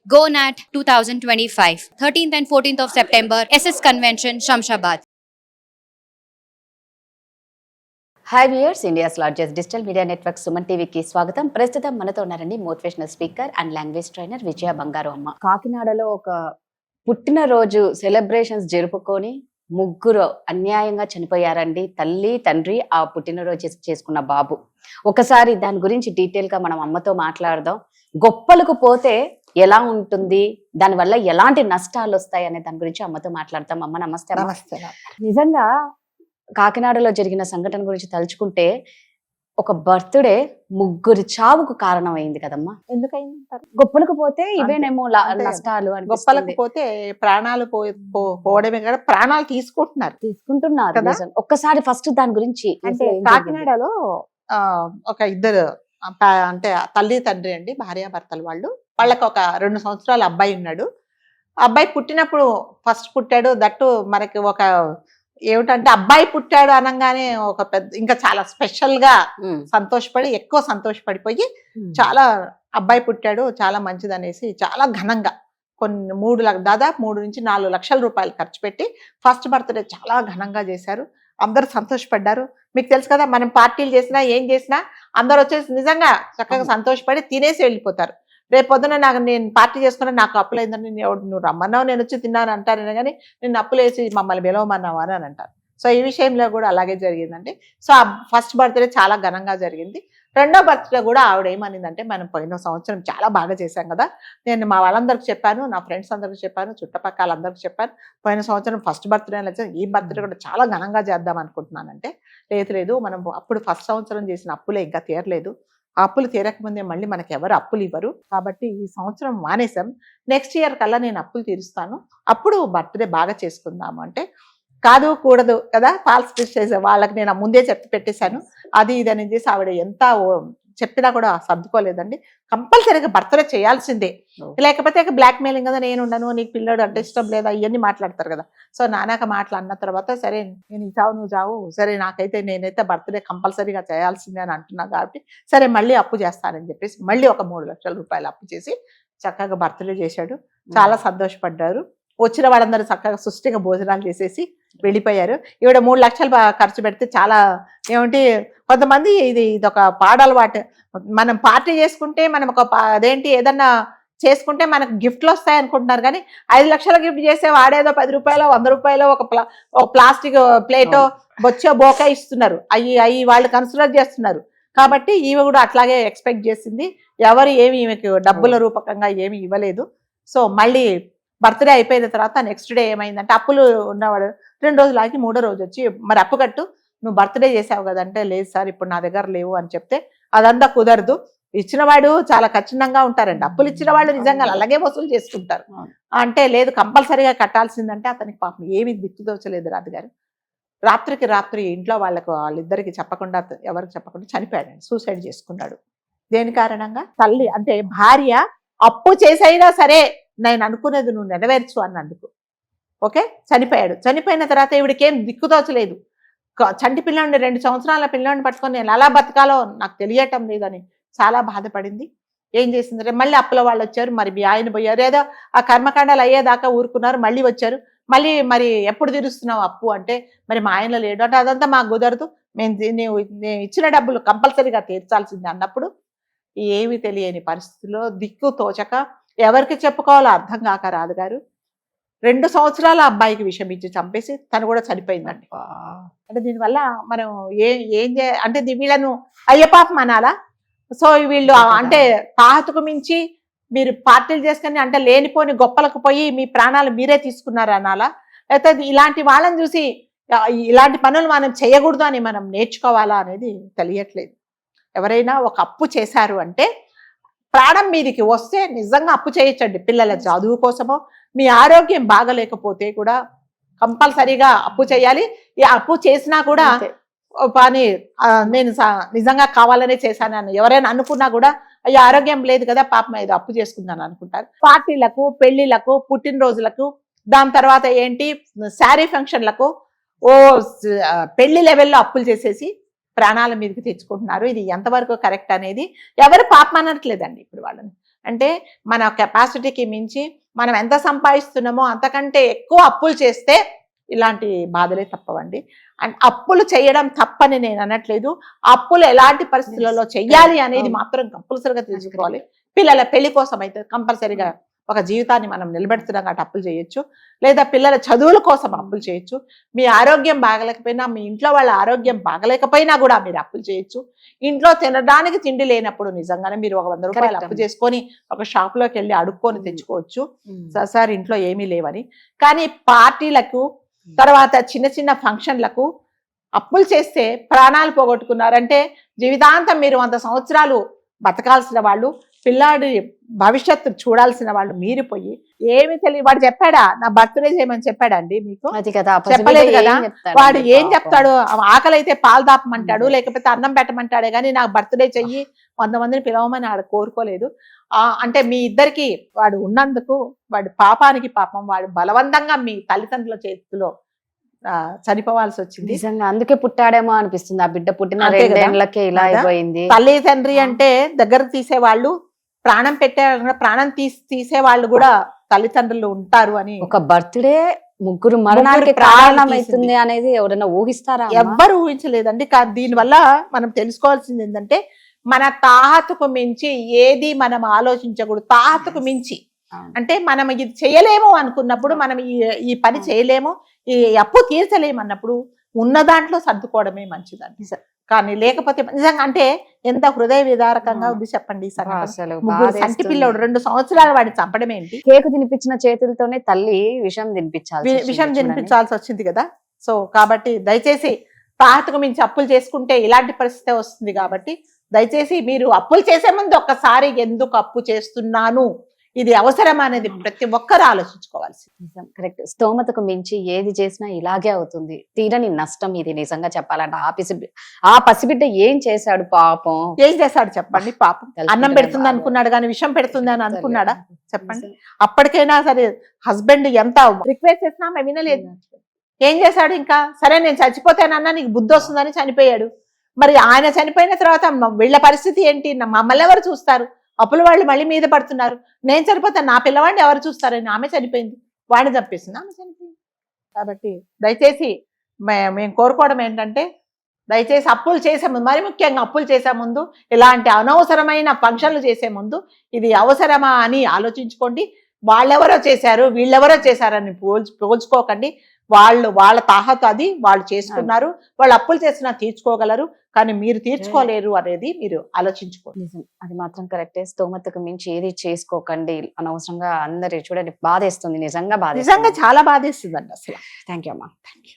GoNat 2025, 13th and 14th of September, SS Convention, Shamshabad. Hi viewers, India's largest digital media network Suman టీవీకి స్వాగతం. ప్రస్తుతం మనతో ఉన్నారండి motivational speaker and language trainer Vijaya Bangaru Amma. కాకినాడలో ఒక పుట్టినరోజు సెలబ్రేషన్స్ జరుపుకొని ముగ్గురు అన్యాయంగా చనిపోయారండి. తల్లి, తండ్రి, ఆ పుట్టినరోజు చేసుకున్న బాబు. ఒకసారి దాని గురించి డీటెయిల్ గా మనం అమ్మతో మాట్లాడదాం. గొప్పలకు పోతే ఎలా ఉంటుంది, దానివల్ల ఎలాంటి నష్టాలు వస్తాయి అనే దాని గురించి అమ్మతో మాట్లాడతాం. అమ్మ నమస్తే. నమస్తే. నిజంగా కాకినాడలో జరిగిన సంఘటన గురించి తలుచుకుంటే ఒక బర్త్డే ముగ్గురి చావుకు కారణమైంది కదమ్మా. ఎందుకైంది? గొప్పలకు పోతే ఇవేనేమో నష్టాలు. గొప్పలకు పోతే ప్రాణాలు పోవడమే కదా, ప్రాణాలు తీసుకుంటున్నారు కదా. ఒక్కసారి ఫస్ట్ దాని గురించి అంటే కాకినాడలో ఒక ఇద్దరు అంటే తల్లి తండ్రి అండి, భార్యాభర్తలు వాళ్ళకి ఒక 2 సంవత్సరాల అబ్బాయి ఉన్నాడు. అబ్బాయి పుట్టినప్పుడు ఫస్ట్ పుట్టాడు. దట్టు మనకి ఒక ఏమిటంటే అబ్బాయి పుట్టాడు అనగానే ఒక పెద్ద ఇంకా చాలా స్పెషల్ గా ఎక్కువ సంతోషపడిపోయి చాలా అబ్బాయి పుట్టాడు చాలా మంచిది అనేసి చాలా ఘనంగా దాదాపు 3 నుంచి 4 లక్షల రూపాయలు ఖర్చు పెట్టి ఫస్ట్ బర్త్డే చాలా ఘనంగా చేశారు. అందరూ సంతోషపడ్డారు. మీకు తెలుసు కదా, మనం పార్టీలు చేసినా ఏం చేసినా అందరు వచ్చేసి నిజంగా చక్కగా సంతోషపడి తినేసి వెళ్ళిపోతారు. రేపు పొద్దున నేను పార్టీ చేసుకున్నా నాకు అప్పులు అయిందని నువ్వు రమ్మన్నావు, నేను వచ్చి తిన్నాను అంటారు కానీ నేను అప్పులు వేసి మమ్మల్ని పిలవమన్నావు అని అంటారు. సో ఈ విషయంలో కూడా అలాగే జరిగిందండి. సో ఆ ఫస్ట్ బర్త్డే చాలా ఘనంగా జరిగింది. రెండో బర్త్డే కూడా ఆవిడ ఏమనిందంటే, మనం పోయిన సంవత్సరం చాలా బాగా చేశాం కదా, నేను మా వాళ్ళందరికీ చెప్పాను, నా ఫ్రెండ్స్ అందరికి చెప్పాను, చుట్టుపక్కల అందరికి చెప్పాను, పోయిన సంవత్సరం ఫస్ట్ బర్త్డే ఈ బర్త్డే కూడా చాలా ఘనంగా చేద్దాం అనుకుంటున్నానంటే, లేదు మనం అప్పుడు ఫస్ట్ సంవత్సరం చేసిన అప్పులే ఇంకా తీరలేదు, ఆ అప్పులు తీరకముందే మళ్ళీ మనకి ఎవరు అప్పులు ఇవ్వరు, కాబట్టి ఈ సంవత్సరం మానేసాం, నెక్స్ట్ ఇయర్ కల్లా నేను అప్పులు తీరుస్తాను, అప్పుడు బర్త్డే బాగా చేసుకుందాము అంటే, కాదు కూడదు కదా, ఫాల్స్ చేసే వాళ్ళకి నేను ముందే చెప్పి పెట్టేశాను, అది ఇది అని చేసి ఆవిడ ఎంత చెప్పినా కూడా సర్దుకోలేదండి. కంపల్సరీగా బర్త్డే చేయాల్సిందే, లేకపోతే బ్లాక్ మెయిలింగ్ కదా, నేను ఉండను, నీకు పిల్లడు అంటే ఇష్టం లేదా, ఇవన్నీ మాట్లాడతారు కదా. సో నానాక మాటలు అన్న తర్వాత సరే నేను చావు నువ్వు చావు, సరే నేనైతే బర్త్డే కంపల్సరీగా చేయాల్సిందే అని అంటున్నా కాబట్టి సరే మళ్ళీ అప్పు చేస్తానని చెప్పేసి మళ్ళీ ఒక 3 లక్షల రూపాయలు అప్పు చేసి చక్కగా బర్త్డే చేశాడు. చాలా సంతోషపడ్డారు. వచ్చిన వాళ్ళందరూ చక్కగా సుష్టిగా భోజనాలు చేసేసి వెళ్ళిపోయారు. ఈవిడ 3 లక్షలు ఖర్చు పెడితే చాలా కొంతమంది ఇదొక పాడలవాటు, మనం పార్టీ చేసుకుంటే మనం ఏదన్నా చేసుకుంటే మనకు గిఫ్ట్లు వస్తాయి అనుకుంటున్నారు కానీ 5 లక్షల గిఫ్ట్ చేసే వాడేదో 10 రూపాయలు 100 రూపాయలు ఒక ప్లాస్టిక్ ప్లేటో బొచ్చో బోకా ఇస్తున్నారు, అవి వాళ్ళు కన్సిడర్ చేస్తున్నారు. కాబట్టి ఈమె కూడా అట్లాగే ఎక్స్పెక్ట్ చేసింది. ఎవరు ఏమి ఈమెకు డబ్బుల రూపకంగా ఏమి ఇవ్వలేదు. సో మళ్ళీ బర్త్డే అయిపోయిన తర్వాత నెక్స్ట్ డే ఏమైందంటే, అప్పులు ఉన్నవాడు 2 రోజులు ఆగి 3వ రోజు వచ్చి, మరి అప్పు కట్టు, నువ్వు బర్త్డే చేసావు కదంటే, లేదు సార్ ఇప్పుడు నా దగ్గర లేవు అని చెప్తే, అదంతా కుదరదు, ఇచ్చినవాడు చాలా కఠినంగా ఉంటారండి, అప్పులు ఇచ్చిన వాళ్ళు నిజంగా అలాగే వసూలు చేసుకుంటారు అంటే, లేదు కంపల్సరీగా కట్టాల్సిందంటే అతనికి పాపం ఏమి దిక్కుదోచలేదు రాజుగారు. రాత్రికి రాత్రి ఇంట్లో వాళ్ళిద్దరికి చెప్పకుండా, ఎవరికి చెప్పకుండా చనిపోయాడండి, సూసైడ్ చేసుకున్నాడు. దేని కారణంగా? తల్లి అంటే భార్య అప్పు చేసైనా సరే నేను అనుకునేది నువ్వు నెరవేర్చు అన్నందుకు. ఓకే, చనిపోయాడు. చనిపోయిన తర్వాత ఈవిడికేం దిక్కుదోచలేదు. చంటి పిల్లాడిని 2 సంవత్సరాల పిల్లాడిని పట్టుకొని నేను ఎలా బతకాలో నాకు తెలియటం లేదని చాలా బాధపడింది. ఏం చేసిందంటే, మళ్ళీ అప్పుల వాళ్ళు వచ్చారు, మరి మీ ఆయన పోయారు, ఏదో ఆ కర్మకాండాలు అయ్యేదాకా ఊరుకున్నారు, మళ్ళీ వచ్చారు, మరి ఎప్పుడు తీరుస్తున్నావు అప్పు అంటే, మరి మా ఆయనలో లేడు అంటే, అదంతా మాకు కుదరదు, నేను ఇచ్చిన డబ్బులు కంపల్సరీగా తీర్చాల్సిందే అన్నప్పుడు ఏమీ తెలియని పరిస్థితుల్లో దిక్కు తోచక ఎవరికి చెప్పుకోవాలో అర్థం కాక రాజుగారు 2 సంవత్సరాల అబ్బాయికి విషం ఇచ్చి చంపేసి తను కూడా చనిపోయిందండి. అంటే దీనివల్ల మనం అంటే వీళ్ళను అయ్యపాపం అనాలా? సో వీళ్ళు అంటే తాహతుకు మించి మీరు పార్టీలు చేసుకుని అంటే లేనిపోని గొప్పలకు పోయి మీ ప్రాణాలు మీరే తీసుకున్నారు అనాలా? లేకపోతే ఇలాంటి వాళ్ళని చూసి ఇలాంటి పనులు మనం చేయకూడదు అని మనం నేర్చుకోవాలా అనేది తెలియట్లేదు. ఎవరైనా ఒక అప్పు చేశారు అంటే, ప్రాణం మీదికి వస్తే నిజంగా అప్పు చేయొచ్చండి, పిల్లల చదువు కోసమో, మీ ఆరోగ్యం బాగలేకపోతే కూడా కంపల్సరీగా అప్పు చేయాలి. ఈ అప్పు చేసినా కూడా పని నేను నిజంగా కావాలనే చేశాను ఎవరైనా అనుకున్నా కూడా, అయ్యో ఆరోగ్యం లేదు కదా పాపం ఏదో అప్పు చేసుకుందాను అనుకుంటారు. పార్టీలకు, పెళ్లిళ్లకు, పుట్టినరోజులకు, దాని తర్వాత శారీ ఫంక్షన్లకు పెళ్లి లెవెల్లో అప్పులు చేసేసి ప్రాణాల మీదకి తెచ్చుకుంటున్నారు. ఇది ఎంతవరకు కరెక్ట్ అనేది ఎవరు పాపం అనట్లేదండి ఇప్పుడు వాళ్ళని. అంటే మన కెపాసిటీకి మించి మనం ఎంత సంపాదిస్తున్నామో అంతకంటే ఎక్కువ అప్పులు చేస్తే ఇలాంటి బాధలే తప్పవండి. అండ్ అప్పులు చేయడం తప్పని నేను అనట్లేదు. అప్పులు ఎలాంటి పరిస్థితులలో చెయ్యాలి అనేది మాత్రం కంపల్సరిగా తెలుసుకోవాలి. పిల్లల పెళ్లి కోసం అయితే కంపల్సరిగా ఒక జీవితాన్ని మనం నిలబెడుతున్నాం కాబట్టి అప్పులు చేయొచ్చు, లేదా పిల్లల చదువుల కోసం అప్పులు చేయొచ్చు. మీ ఆరోగ్యం బాగలేకపోయినా, మీ ఇంట్లో వాళ్ళ ఆరోగ్యం బాగలేకపోయినా కూడా మీరు అప్పులు చేయొచ్చు. ఇంట్లో తినడానికి తిండి లేనప్పుడు నిజంగానే మీరు ఒక 100 రూపాయలు అప్పు చేసుకొని ఒక షాప్ లోకి వెళ్ళి అడుక్కొని తెచ్చుకోవచ్చు, సార్ ఇంట్లో ఏమీ లేవని. కానీ పార్టీలకు తర్వాత చిన్న చిన్న ఫంక్షన్లకు అప్పులు చేస్తే ప్రాణాలు పోగొట్టుకున్నారంటే జీవితాంతం మీరు 100 సంవత్సరాలు బతకాల్సిన వాళ్ళు, పిల్లాడి భవిష్యత్తు చూడాల్సిన వాళ్ళు మీరిపోయి ఏమి తెలియదు. వాడు చెప్పాడా నా బర్త్డే చేయమని చెప్పాడా అండి మీకు? చెప్పలేదు కదా. వాడు ఏం చెప్తాడు, ఆకలి అయితే పాలు దాపమంటాడు, లేకపోతే అన్నం పెట్టమంటాడే కానీ నాకు బర్త్డే చెయ్యి 100 మందిని పిలవమని ఆడ కోరుకోలేదు. అంటే మీ ఇద్దరికి వాడు ఉన్నందుకు వాడు పాపానికి పాపం, వాడు బలవంతంగా మీ తల్లిదండ్రుల చేతిలో చనిపోవాల్సి వచ్చింది. నిజంగా అందుకే పుట్టాడేమో అనిపిస్తుంది. ఆ బిడ్డ పుట్టిన 2 ఏళ్లకే ఇలా అయిపోయింది. తల్లి తండ్రి అంటే దగ్గరకు తీసేవాళ్ళు, ప్రాణం ప్రాణం తీసేవాళ్ళు కూడా తల్లిదండ్రులు ఉంటారు అని. ఒక బర్త్డే ముగ్గురు మరణానికి కారణమైతుంది అనేది ఎవరైనా ఊహిస్తారా? ఎవ్వరు ఊహించలేదండి. దీనివల్ల మనం తెలుసుకోవాల్సింది ఏంటంటే మన తాహతుకు మించి ఏది మనం ఆలోచించకూడదు. తాహతుకు మించి అంటే మనం ఇది చేయలేము అనుకున్నప్పుడు, మనం ఈ పని చేయలేము, ఈ అప్పు తీర్చలేము అన్నప్పుడు ఉన్న దాంట్లో సర్దుకోవడమే మంచిదండి. కానీ లేకపోతే నిజంగా అంటే ఎంత హృదయ విదారకంగా ఉంది చెప్పండి. సంటి పిల్లడు 2 సంవత్సరాలు వాడిని చంపడం ఏంటి? కేకు తినిపించిన చేతులతోనే తల్లి విషం తినిపించాల్సి వచ్చింది కదా. సో కాబట్టి దయచేసి తాహతుకు మించి అప్పులు చేసుకుంటే ఇలాంటి పరిస్థితి వస్తుంది. కాబట్టి దయచేసి మీరు అప్పులు చేసే ముందు ఒక్కసారి ఎందుకు అప్పు చేస్తున్నాను, ఇది అవసరం అనేది ప్రతి ఒక్కరు ఆలోచించుకోవాల్సి. కరెక్ట్. స్తోమతకు మించి ఏది చేసినా ఇలాగే అవుతుంది. తీరని నష్టం ఇది నిజంగా చెప్పాలంటే. ఆ పసిబిడ్డ ఏం చేశాడు పాపం? ఏం చేశాడు చెప్పండి? పాపం అన్నం పెడుతుంది అనుకున్నాడు కానీ విషం పెడుతుంది అని అనుకున్నాడా చెప్పండి? అప్పటికైనా సరే హస్బెండ్ ఎంత రిక్వెస్ట్ చేసినా ఆమె వినలేదు. ఏం చేశాడు? ఇంకా సరే నేను చచ్చిపోతానన్నా నీకు బుద్ధి వస్తుందని చనిపోయాడు. మరి ఆయన చనిపోయిన తర్వాత వీళ్ళ పరిస్థితి ఏంటి? మమ్మల్ని ఎవరు చూస్తారు? అప్పుల వాళ్ళు మళ్ళీ మీద పడుతున్నారు. నేను చనిపోతాను, నా పిల్లవాడిని ఎవరు చూస్తారని. ఆమె చనిపోయింది, వాడిని చంపేసింది, ఆమె చనిపోయింది. కాబట్టి దయచేసి మేము కోరుకోవడం ఏంటంటే, దయచేసి అప్పులు చేసే ముందు, మరి ముఖ్యంగా అప్పులు చేసే ముందు, ఇలాంటి అనవసరమైన ఫంక్షన్లు చేసే ముందు ఇది అవసరమా అని ఆలోచించుకోండి. వాళ్ళెవరో చేశారు, వీళ్ళెవరో చేశారని పోల్చుకోకండి. వాళ్ళ తాహతు అది, వాళ్ళు చేసుకున్నారు. వాళ్ళు అప్పులు చేసినా తీర్చుకోగలరు, కానీ మీరు తీర్చుకోలేరు అనేది మీరు ఆలోచించుకోండి. అది మాత్రం కరెక్టే. స్తోమతకు మించి ఏది చేసుకోకండి. అనవసరంగా అందరు చూడండి బాధేస్తుంది, నిజంగా చాలా బాధేస్తుందండి అసలు. థ్యాంక్ యూ అమ్మా. Thank you.